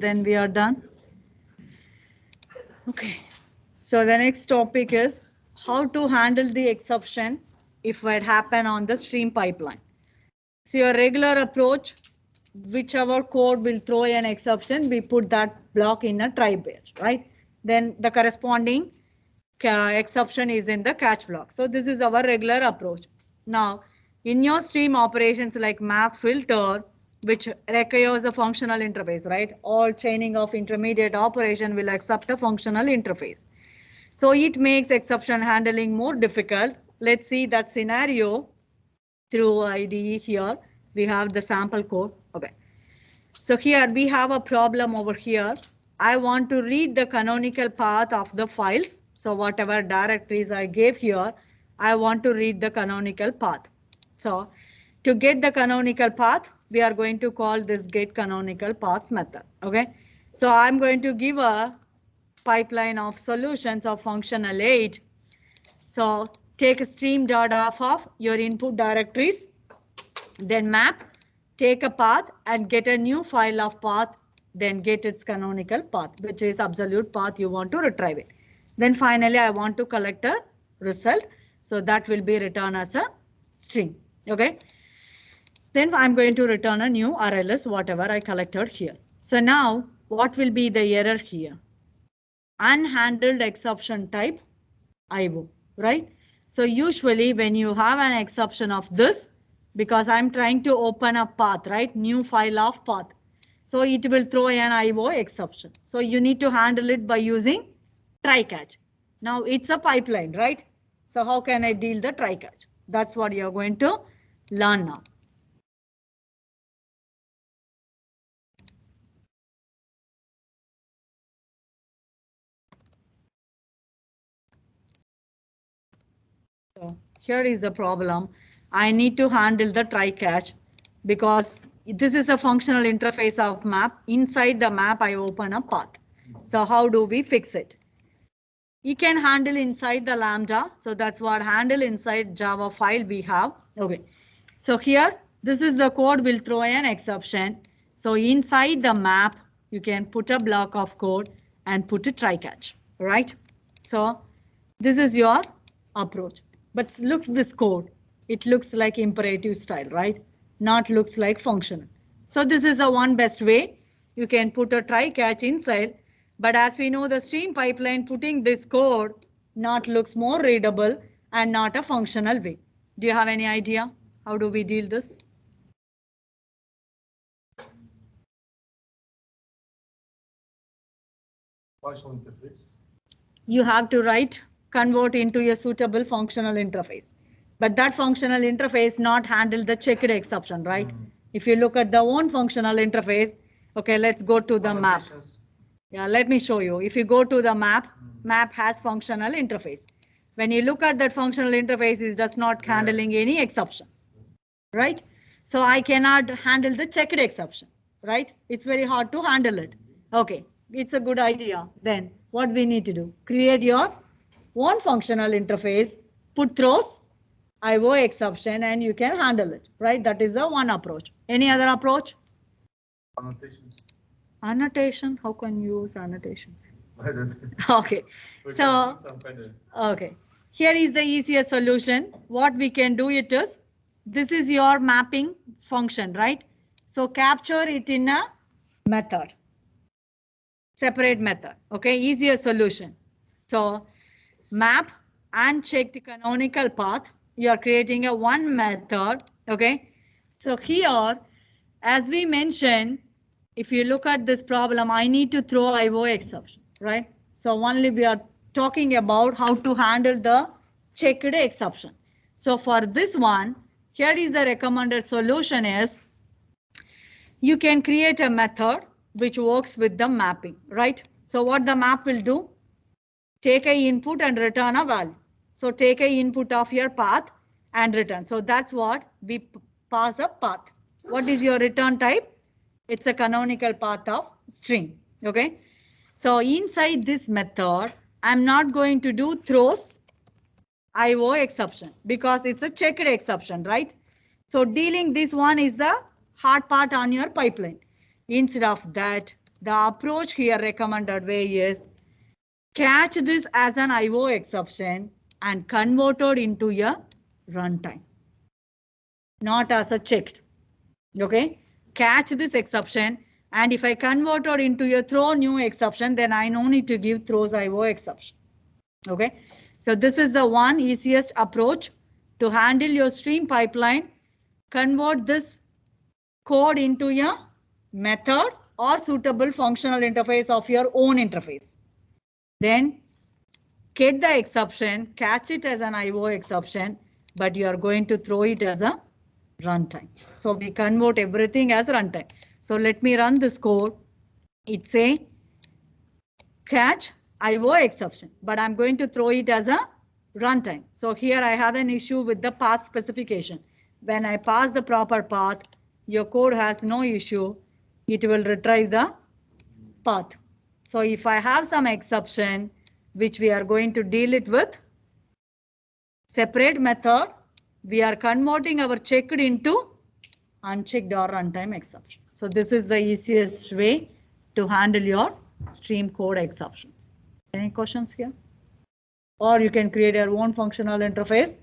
then we are done. Okay, so the next topic is how to handle the exception if it happen on the stream pipeline. So your regular approach, whichever code will throw an exception, we put that block in a try batch, right? Then the corresponding exception is in the catch block. So this is our regular approach. Now, in your stream operations like map filter, which requires a functional interface, right? All chaining of intermediate operation will accept a functional interface. So it makes exception handling more difficult. Let's see that scenario through IDE here. We have the sample code. Okay. So here we have a problem over here. I want to read the canonical path of the files. So whatever directories I gave here, I want to read the canonical path. So to get the canonical path, we are going to call this get canonical paths method. Okay. So I'm going to give a pipeline of solutions of functional 8. So take a stream.off of your input directories, then map, take a path and get a new file of path, then get its canonical path, which is absolute path you want to retrieve it. Then finally, I want to collect a result. So that will be returned as a string. Okay. Then I'm going to return a new RLS, whatever I collected here. So now what will be the error here? Unhandled exception type IO, right? So usually when you have an exception of this, because I'm trying to open a path, right? New file of path. So it will throw an IO exception. So you need to handle it by using try catch. Now it's a pipeline, right? So how can I deal the try catch? That's what you're going to learn now. So here is the problem. I need to handle the try catch because this is a functional interface of map. Inside the map, I open a path. So how do we fix it? You can handle inside the Lambda. So that's what handle inside Java file we have. Okay. So here, this is the code will throw an exception. So inside the map, you can put a block of code and put a try catch, right? So this is your approach. But look this code. It looks like imperative style, right? Not looks like functional. So this is the one best way. You can put a try catch inside. But as we know, the stream pipeline putting this code not looks more readable and not a functional way. Do you have any idea? How do we deal this? Functional interface. You have to convert into a suitable functional interface. But that functional interface not handle the checked exception, right? If you look at the own functional interface, okay, let's go to the map. Yeah, let me show you. If you go to the map, map has functional interface. When you look at that functional interface, it does not handling any exception, right? So I cannot handle the checked exception, right? It's very hard to handle it. Okay, it's a good idea. Then what we need to do? Create your own functional interface, put throws IO exception, and you can handle it, right? That is the one approach. Any other approach? Annotations. Annotation, how can you use annotations? Okay, so, okay, here is the easiest solution. What we can do it is, this is your mapping function, right? So capture it in a method, separate method, okay, easiest solution. So map unchecked canonical path, you are creating a one method, okay? So here, as we mentioned, if you look at this problem, I need to throw IO exception, right? So only we are talking about how to handle the checked exception. So for this one, here is the recommended solution is, you can create a method which works with the mapping, right? So what the map will do, take a input and return a value. So take a input of your path and return. So that's what we pass a path. What is your return type? It's a canonical path of string. Okay. So inside this method, I'm not going to do throws IO exception because it's a checked exception, right? So dealing this one is the hard part on your pipeline. Instead of that, The approach here recommended way is catch this as an IO exception and convert it into a runtime, not as a checked. Okay, catch this exception, and if I convert it into a throw new exception, then I no need to give throws IO exception. Okay, so this is the one easiest approach to handle your stream pipeline. Convert this code into a method or suitable functional interface of your own interface. Then get the exception, catch it as an IO exception, but you are going to throw it as a runtime. So we convert everything as runtime. So let me run this code. It's a catch IO exception, but I'm going to throw it as a runtime. So here I have an issue with the path specification. When I pass the proper path, your code has no issue. It will retrieve the path. So if I have some exception, which we are going to deal it with separate method, we are converting our checked into unchecked or runtime exception. So this is the easiest way to handle your stream code exceptions. Any questions here? Or you can create your own functional interface.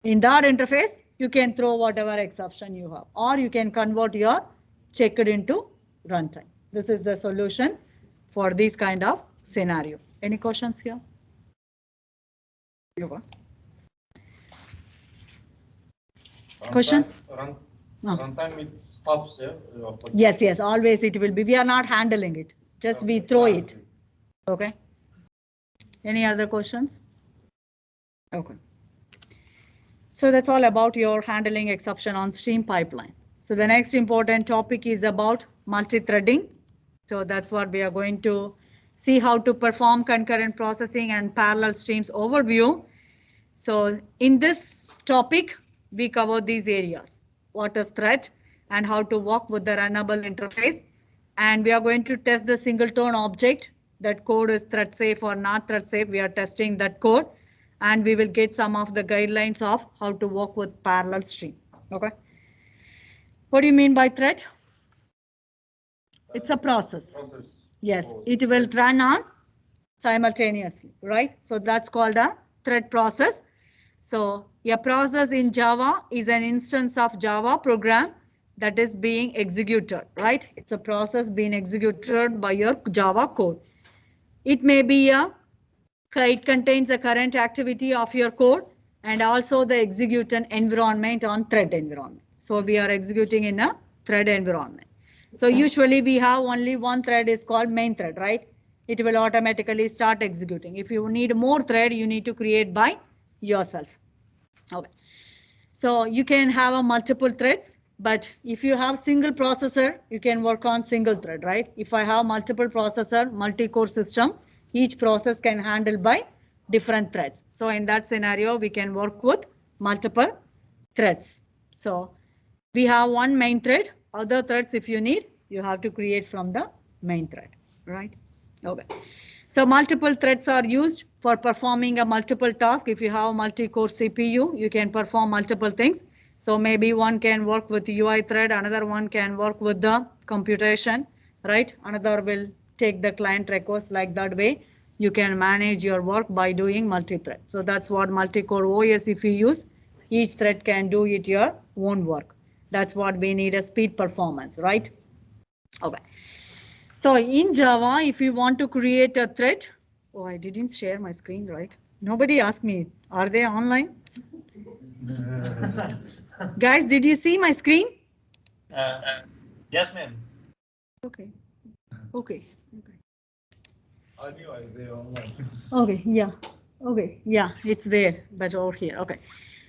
In that interface, you can throw whatever exception you have, or you can convert your checked into runtime. This is the solution for this kind of scenario. Any questions here? Question? Runtime it stops there. Yes, always it will be. We are not handling it. Just we throw it. Okay. Any other questions? Okay. So that's all about your handling exception on stream pipeline. So the next important topic is about multi-threading. So that's what we are going to see, how to perform concurrent processing and parallel streams overview. So in this topic, we cover these areas: what is thread and how to work with the runnable interface. And we are going to test the singleton object. That code is thread safe or not thread safe. We are testing that code, and we will get some of the guidelines of how to work with parallel stream. Okay. What do you mean by thread? It's a process. Yes, it will run on simultaneously, right? So that's called a thread process. So a process in Java is an instance of Java program that is being executed, right? It's a process being executed by your Java code. It may be it contains the current activity of your code and also the execution environment on thread environment. So we are executing in a thread environment. So usually we have only one thread is called main thread, right? It will automatically start executing. If you need more thread, you need to create by yourself. Okay. So you can have a multiple threads, but if you have single processor, you can work on single thread, right? If I have multiple processor, multi-core system, each process can handle by different threads. So in that scenario, we can work with multiple threads. So we have one main thread. Other threads, if you need, you have to create from the main thread, right? Okay. So multiple threads are used for performing a multiple task. If you have multi-core CPU, you can perform multiple things. So maybe one can work with UI thread, another one can work with the computation, right? Another will take the client request. Like that way, you can manage your work by doing multi-thread. So that's what multi-core OS, if you use, each thread can do it your own work. That's what we need, a speed performance, right? Okay. So in Java, if you want to create a thread, oh, I didn't share my screen, right? Nobody asked me, are they online? Guys, did you see my screen? Yes, ma'am. Okay. Okay. I knew I was there online. Okay, yeah. Okay, yeah, it's there, but over here. Okay.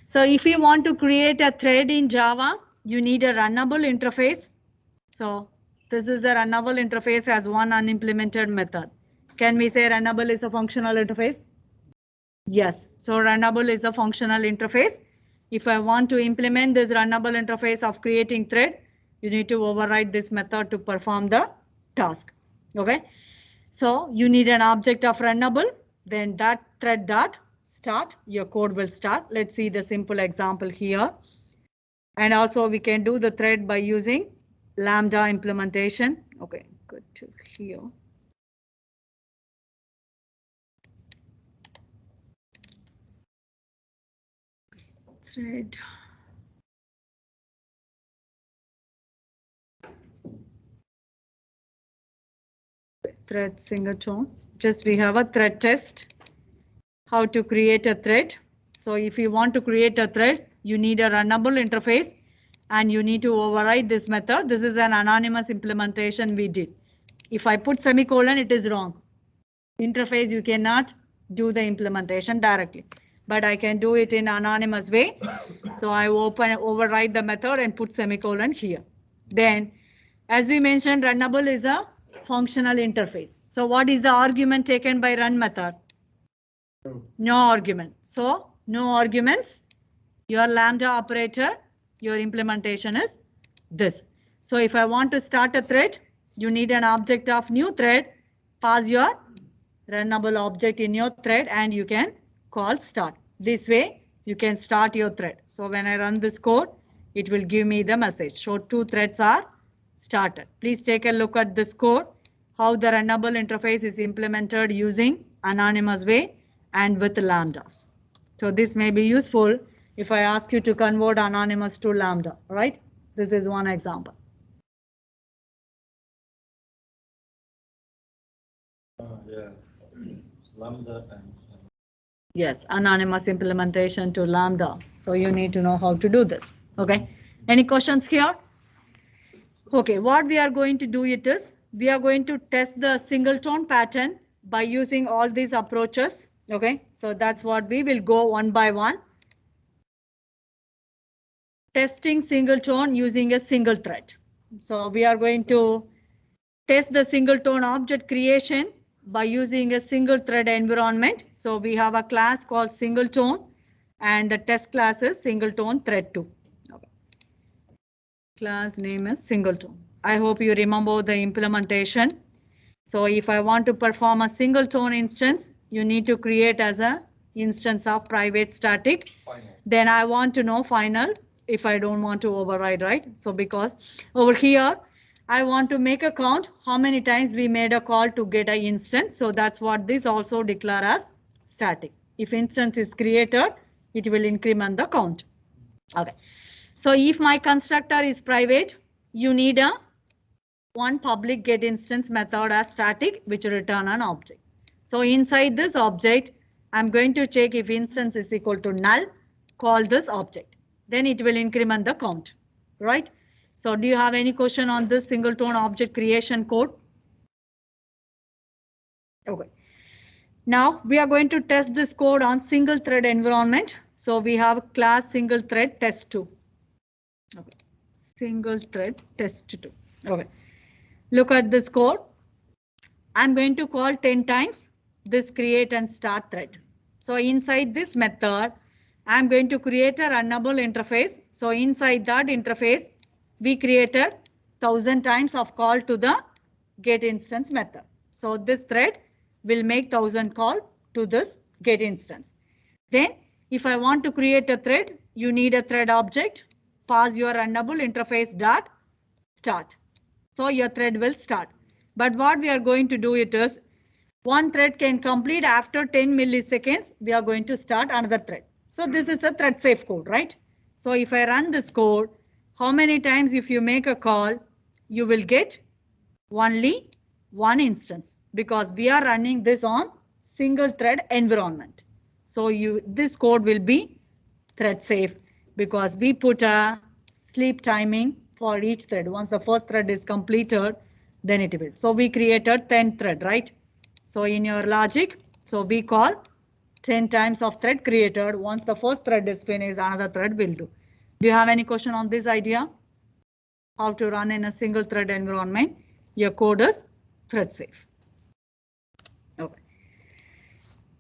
So if you want to create a thread in Java, you need a runnable interface. So this is a runnable interface as one unimplemented method. Can we say runnable is a functional interface? Yes. So runnable is a functional interface. If I want to implement this runnable interface of creating thread, you need to override this method to perform the task. Okay. So you need an object of runnable, then that thread dot start, your code will start. Let's see the simple example here. And also we can do the thread by using Lambda implementation. Okay, good. to here. Thread. Thread singleton. Just we have a thread test. How to create a thread. So if you want to create a thread, you need a runnable interface and you need to override this method. This is an anonymous implementation we did. If I put semicolon, it is wrong. Interface, you cannot do the implementation directly, but I can do it in anonymous way. So I override the method and put semicolon here. Then, as we mentioned, runnable is a functional interface. So what is the argument taken by run method? No argument. So no arguments. Your lambda operator, your implementation is this. So if I want to start a thread, you need an object of new thread, pass your runnable object in your thread and you can call start. This way you can start your thread. So when I run this code, it will give me the message. So 2 threads are started. Please take a look at this code, how the runnable interface is implemented using anonymous way and with lambdas. So this may be useful if I ask you to convert anonymous to lambda, right? This is one example. Yeah. Lambda and. Yes, anonymous implementation to lambda. So you need to know how to do this. Okay. Any questions here? Okay, what we are going to do it is, we are going to test the singleton pattern by using all these approaches. Okay, so that's what we will go one by one. Testing singleton using a single thread. So we are going to test the singleton object creation by using a single thread environment. So we have a class called singleton and the test class is singleton thread2. Okay. Class name is singleton. I hope you remember the implementation. So if I want to perform a singleton instance, you need to create as a instance of private static. Final. Then I want to know final if I don't want to override, right? So because over here, I want to make a count how many times we made a call to get an instance. So that's what this also declare as static. If instance is created, it will increment the count. Okay. So if my constructor is private, you need a one public get instance method as static, which return an object. So inside this object, I'm going to check if instance is equal to null, call this object. Then it will increment the count, right? So do you have any question on this singleton object creation code? Okay. Now we are going to test this code on single thread environment. So we have class single thread test2. Okay. Single thread test2. Okay. Look at this code. I'm going to call 10 times this create and start thread. So inside this method, I'm going to create a runnable interface. So inside that interface, we created 1000 times of call to the get instance method. So this thread will make 1000 call to this get instance. Then if I want to create a thread, you need a thread object, pass your runnable interface dot start. So your thread will start. But what we are going to do it is, one thread can complete after 10 milliseconds, we are going to start another thread. So this is a thread safe code, right? So if I run this code, how many times if you make a call, you will get only one instance because we are running this on single thread environment. So this code will be thread safe because we put a sleep timing for each thread. Once the first thread is completed, then it will. So we created 10 thread, right? So in your logic, so we call 10 times of thread created. Once the first thread is finished, another thread will do. Do you have any question on this idea? How to run in a single thread environment? Your code is thread safe. Okay.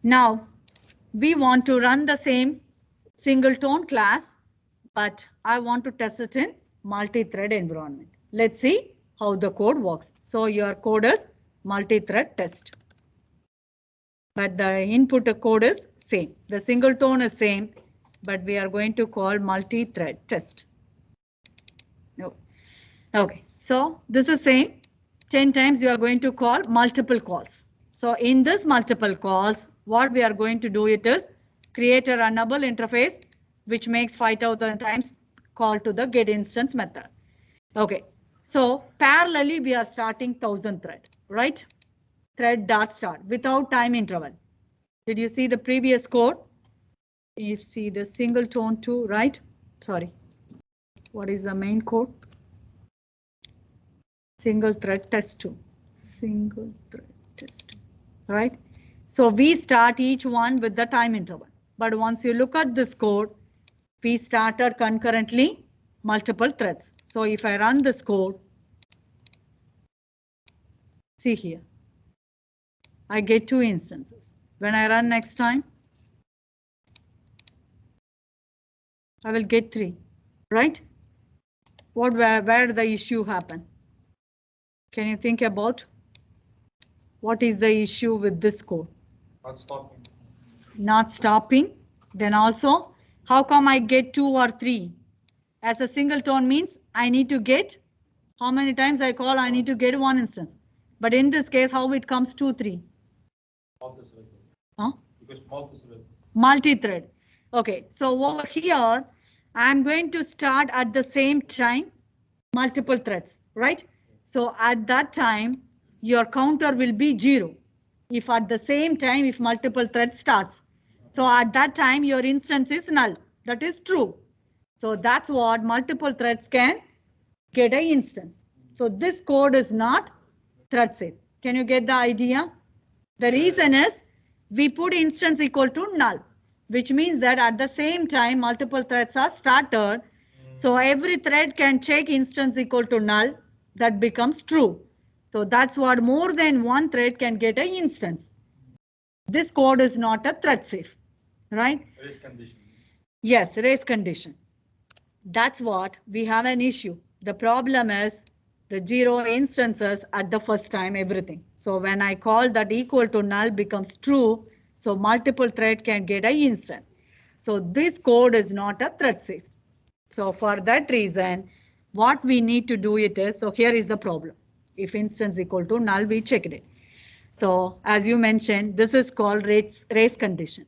Now we want to run the same singleton class, but I want to test it in multi-thread environment. Let's see how the code works. So your code is multi-thread test. But the input code is same. The singleton is same, but we are going to call multi-thread test. Okay, so this is same. 10 times you are going to call multiple calls. So in this multiple calls, what we are going to do it is create a runnable interface, which makes 5,000 times call to the get instance method. Okay, so parallelly we are starting 1000 thread, right? Thread dot start without time interval. Did you see the previous code? You see the single tone 2, right? Sorry. What is the main code? Single thread test 2. Single thread test 2, right? So we start each one with the time interval. But once you look at this code, we started concurrently multiple threads. So if I run this code, see here, I get 2 instances. When I run next time, I will get 3, right? Where the issue happen? Can you think about what is the issue with this code? Not stopping. Not stopping. Then also, how come I get 2 or 3? As a single tone means I need to get how many times I call, I need to get 1 instance. But in this case, how it comes 2, 3? Multi-thread. Huh? Because multi-thread. Multi-thread. Okay, so over here, I'm going to start at the same time multiple threads, right? So at that time, your counter will be 0. If at the same time, if multiple threads starts. So at that time, your instance is null. That is true. So that's what multiple threads can get an instance. So this code is not thread safe. Can you get the idea? The reason is we put instance equal to null, which means that at the same time multiple threads are started. So every thread can check instance equal to null. That becomes true. So that's what more than one thread can get an instance. This code is not a thread safe, right? Race condition. Yes, race condition. That's what we have an issue. The problem is the 0 instances at the first time everything. So when I call that equal to null becomes true, so multiple thread can get an instant. So this code is not a thread safe. So for that reason, what we need to do it is, so here is the problem. If instance equal to null, we checked it. So as you mentioned, this is called race condition.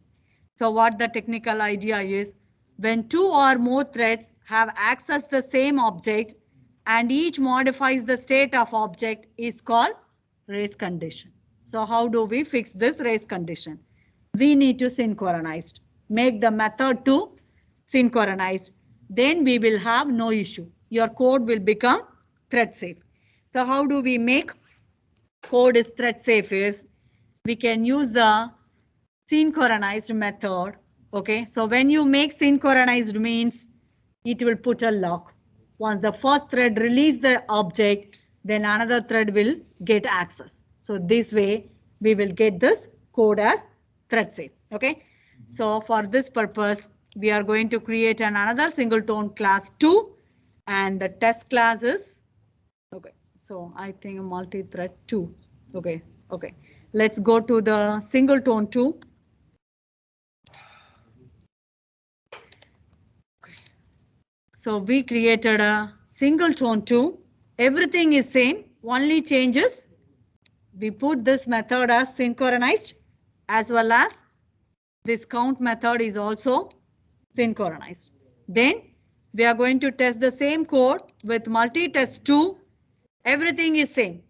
So what the technical idea is, when 2 or more threads have accessed the same object and each modifies the state of object is called race condition. So how do we fix this race condition? We need to synchronize, make the method to synchronized. Then we will have no issue. Your code will become thread safe. So how do we make code is thread safe is we can use the synchronized method. Okay, so when you make synchronized means it will put a lock. Once the first thread release the object, then another thread will get access. So this way we will get this code as thread safe. Okay, so for this purpose we are going to create another singleton class 2 and the test class is okay. So I think multi-thread 2. Okay, okay. Let's go to the singleton 2. So we created a singleton 2. Everything is same, only changes. We put this method as synchronized as well as this count method is also synchronized. Then we are going to test the same code with multi-test 2. Everything is same.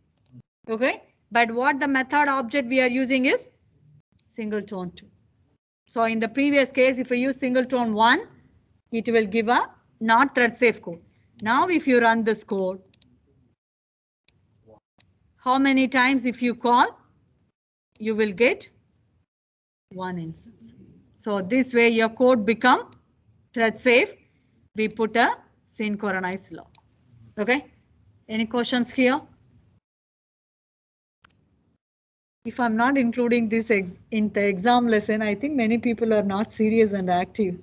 Okay, but what the method object we are using is singleton 2. So in the previous case, if you use singleton 1, it will give a not thread safe code. Now if you run this code, how many times if you call, you will get 1 instance. So this way your code become thread safe. We put a synchronized log. Okay, any questions here? If I'm not including this in the exam lesson, I think many people are not serious and active.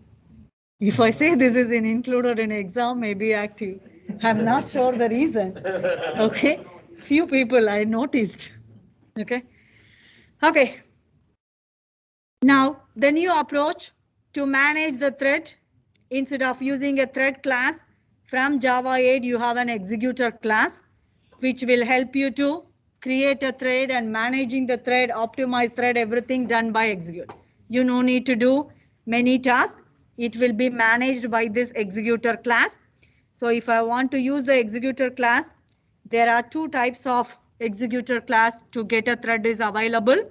If I say this is included in exam, maybe active. I'm not sure the reason. Okay, few people I noticed. Okay, okay. Now the new approach to manage the thread, instead of using a thread class from Java 8, you have an executor class, which will help you to create a thread and managing the thread, optimize thread, everything done by execute. You no need to do many tasks. It will be managed by this executor class. So if I want to use the executor class, there are two types of executor class to get a thread is available.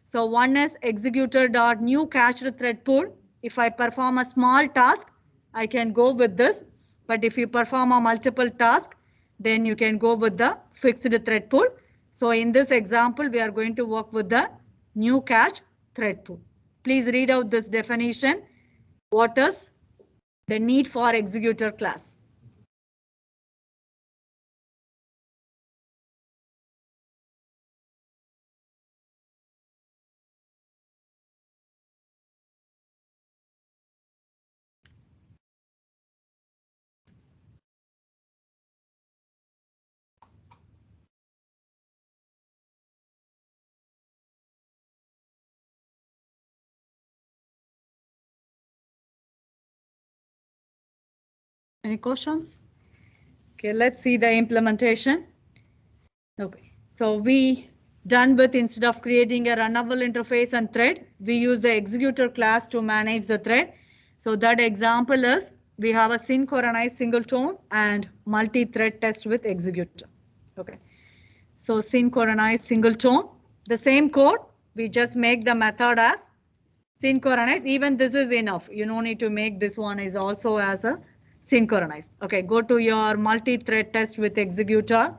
So one is executor.new cached thread pool. If I perform a small task, I can go with this. But if you perform a multiple task, then you can go with the fixed thread pool. So in this example, we are going to work with the new cache thread pool. Please read out this definition. What is the need for executor class? Any questions? Okay, let's see the implementation. Okay, so we done with, instead of creating a runnable interface and thread, we use the executor class to manage the thread. So that example is we have a synchronized singleton and multi-thread test with executor. Okay, so synchronized singleton, the same code, we just make the method as synchronized. Even this is enough. You don't need to make this one is also as a synchronized. Okay, go to your multi-thread test with executor.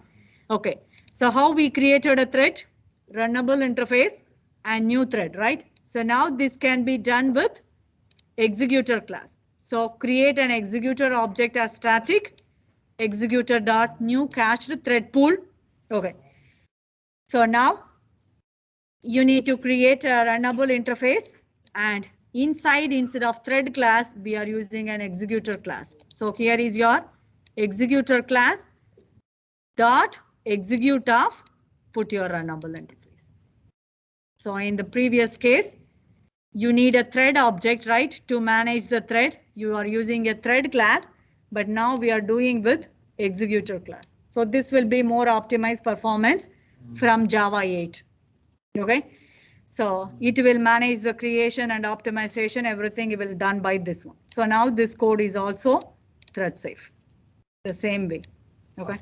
Okay, so how we created a thread, runnable interface and new thread, right? So now this can be done with executor class. So create an executor object as static, executor.new cached thread pool. Okay, so now you need to create a runnable interface, and inside, instead of thread class, we are using an executor class. So here is your executor class dot execute of put your runnable interface. So in the previous case, you need a thread object, right? To manage the thread, you are using a thread class, but now we are doing with executor class. So this will be more optimized performance from Java 8. Okay, so it will manage the creation and optimization, everything will be done by this one. So now this code is also thread safe, the same way. Okay,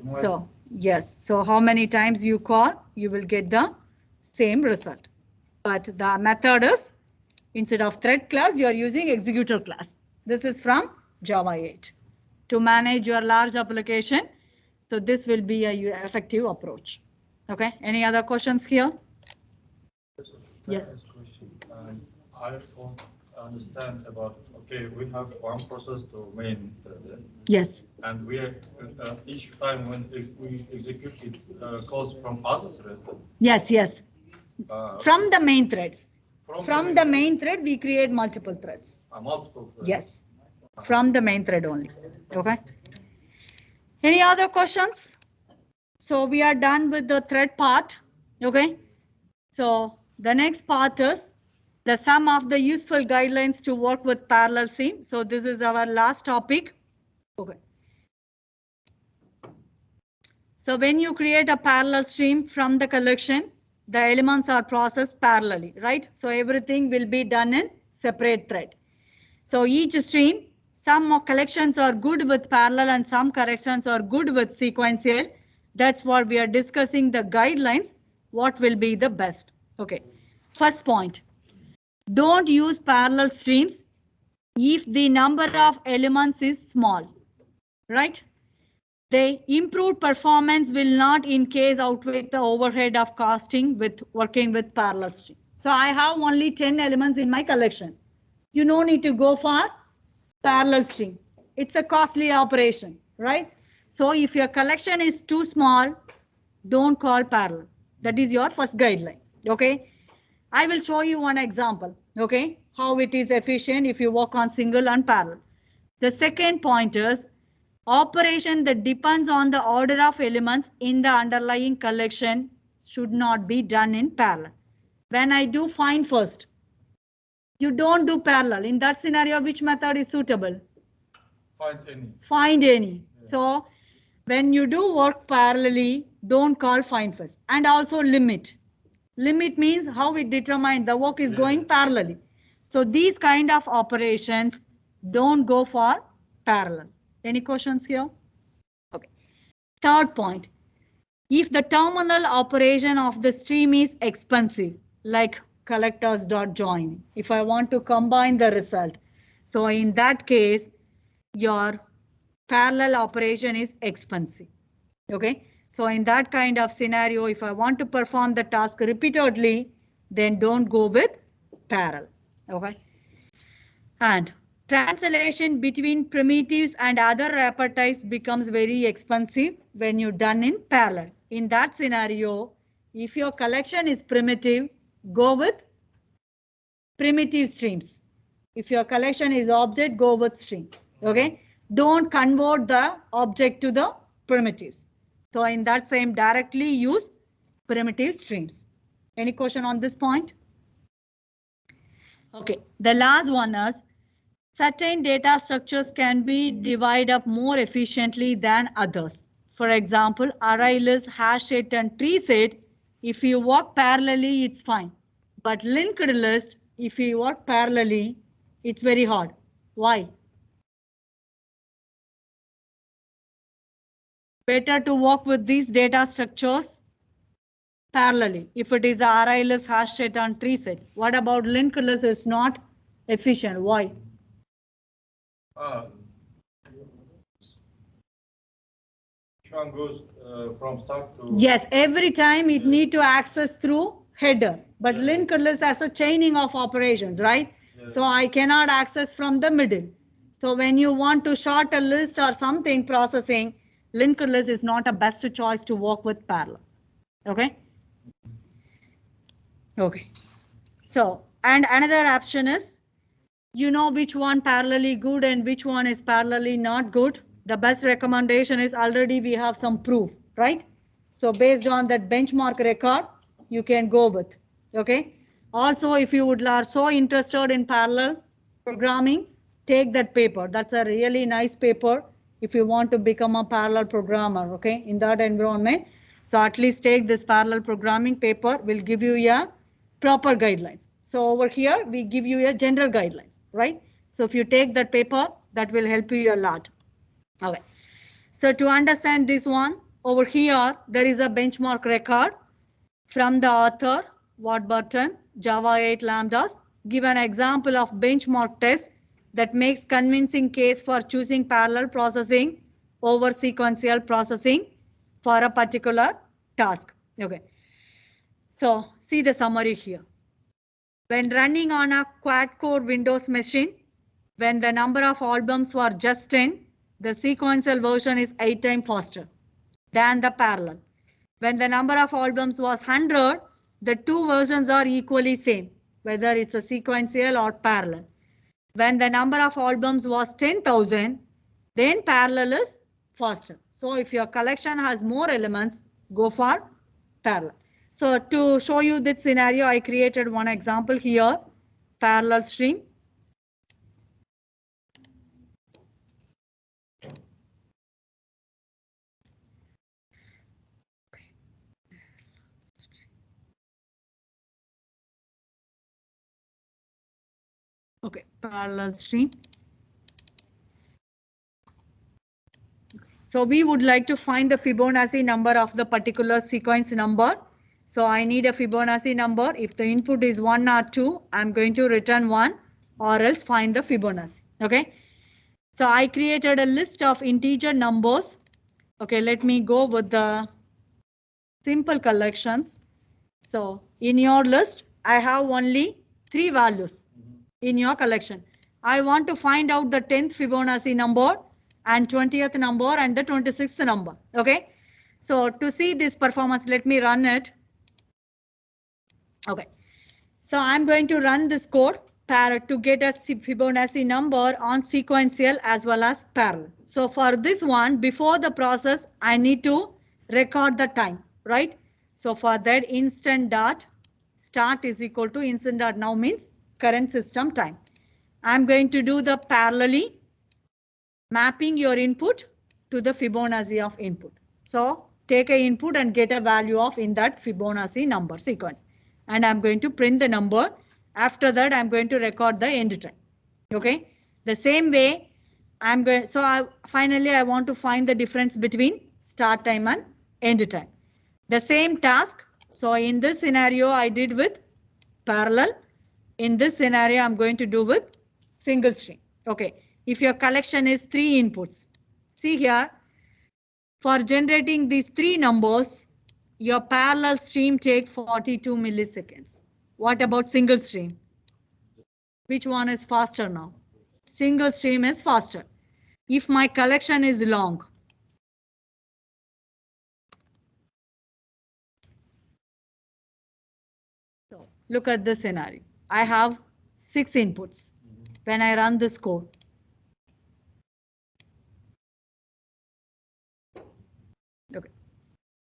so yes, so how many times you call, you will get the same result. But the method is, instead of thread class, you are using executor class. This is from Java 8 to manage your large application. So this will be a effective approach. Okay, any other questions here? Yes. I don't understand about, okay, we have one process to main thread. Yes. And we each time when we execute it calls from other thread. Yes, yes. From the main thread. From the main thread. thread, we create multiple threads. Multiple threads. Yes. From the main thread only. Okay. Any other questions? So we are done with the thread part. Okay. So the next part is the sum of the useful guidelines to work with parallel stream. So this is our last topic. Okay. So when you create a parallel stream from the collection, the elements are processed parallelly, right? So everything will be done in separate thread. So each stream, some collections are good with parallel and some collections are good with sequential. That's what we are discussing, the guidelines, what will be the best. Okay, first point, don't use parallel streams if the number of elements is small, right? The improved performance will not in case outweigh the overhead of costing with working with parallel stream. So I have only 10 elements in my collection. You no need to go for parallel stream. It's a costly operation, right? So if your collection is too small, don't call parallel. That is your first guideline. Okay. I will show you one example. Okay. How it is efficient if you work on single and parallel. The second point is operation that depends on the order of elements in the underlying collection should not be done in parallel. When I do find first, you don't do parallel. In that scenario, which method is suitable? Find any. Find any. Yeah. So when you do work parallelly, don't call find first. And also limit. Limit means how we determine the work is going parallelly. So these kind of operations don't go for parallel. Any questions here? Okay. Third point. If the terminal operation of the stream is expensive, like collectors.join, if I want to combine the result, so in that case, your parallel operation is expensive. Okay. So in that kind of scenario, if I want to perform the task repeatedly, then don't go with parallel. Okay. And translation between primitives and other wrapper types becomes very expensive when you're done in parallel. In that scenario, if your collection is primitive, go with primitive streams. If your collection is object, go with string. Okay. Don't convert the object to the primitives. So in that same directly use primitive streams. Any question on this point? Okay. The last one is certain data structures can be divided up more efficiently than others. For example, array list, hash set, and tree set, if you work parallelly, it's fine. But linked list, if you work parallelly, it's very hard. Why? Better to work with these data structures parallelly. If it is array list, hash set, and tree set. What about linked list is not efficient? Why? Each one goes from start to. Yes, every time it need to access through header, but linked list has a chaining of operations, right? So I cannot access from the middle. So when you want to short a list or something processing, linked list is not a best choice to work with parallel. Okay. Okay. So, and another option is, you know which one parallelly good and which one is parallelly not good. The best recommendation is already we have some proof, right? So based on that benchmark record, you can go with. Okay. Also, if you are so interested in parallel programming, take that paper. That's a really nice paper if you want to become a parallel programmer, okay, in that environment. So at least take this parallel programming paper, will give you a proper guidelines. So over here, we give you a general guidelines, right? So if you take that paper, that will help you a lot. Okay. So to understand this one, over here, there is a benchmark record from the author, Warburton, Java 8 Lambdas, give an example of benchmark test that makes convincing case for choosing parallel processing over sequential processing for a particular task. Okay. So see the summary here. When running on a quad-core Windows machine, when the number of albums were just 10, the sequential version is 8 times faster than the parallel. When the number of albums was 100, the two versions are equally same, whether it's a sequential or parallel. When the number of albums was 10,000, then parallel is faster. So if your collection has more elements, go for parallel. So to show you this scenario, I created one example here, parallel stream. Okay, parallel stream. So we would like to find the Fibonacci number of the particular sequence number. So I need a Fibonacci number. If the input is 1 or 2, I'm going to return 1 or else find the Fibonacci. Okay. So I created a list of integer numbers. Okay, let me go with the simple collections. So in your list, I have only 3 values in your collection. I want to find out the 10th Fibonacci number and 20th number and the 26th number. Okay. So to see this performance, let me run it. Okay. So I'm going to run this code to get a Fibonacci number on sequential as well as parallel. So for this one, before the process, I need to record the time, right? So for that, instant dot start is equal to instant dot now means current system time. I'm going to do the parallelly mapping your input to the Fibonacci of input. So take a input and get a value of in that Fibonacci number sequence. And I'm going to print the number. After that, I'm going to record the end time. Okay. The same way I'm going, so finally I want to find the difference between start time and end time. The same task. So in this scenario, I did with parallel. In this scenario, I'm going to do with single stream. Okay. If your collection is 3 inputs, see here, for generating these 3 numbers, your parallel stream takes 42 milliseconds. What about single stream? Which one is faster now? Single stream is faster. If my collection is long, so look at this scenario. I have 6 inputs. When I run this code, okay.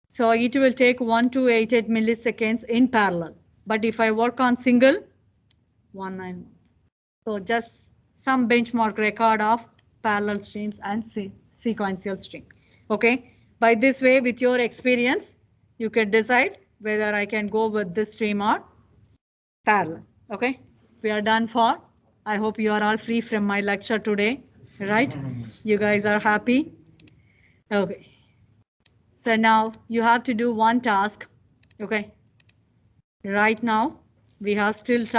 So it will take 1288 milliseconds in parallel. But if I work on single, 191. So just some benchmark record of parallel streams and sequential stream. Okay. By this way, with your experience, you can decide whether I can go with this stream or parallel. Okay. We are done for. I hope you are all free from my lecture today, right? You guys are happy. Okay. So now you have to do one task. Okay. Right now we have still time.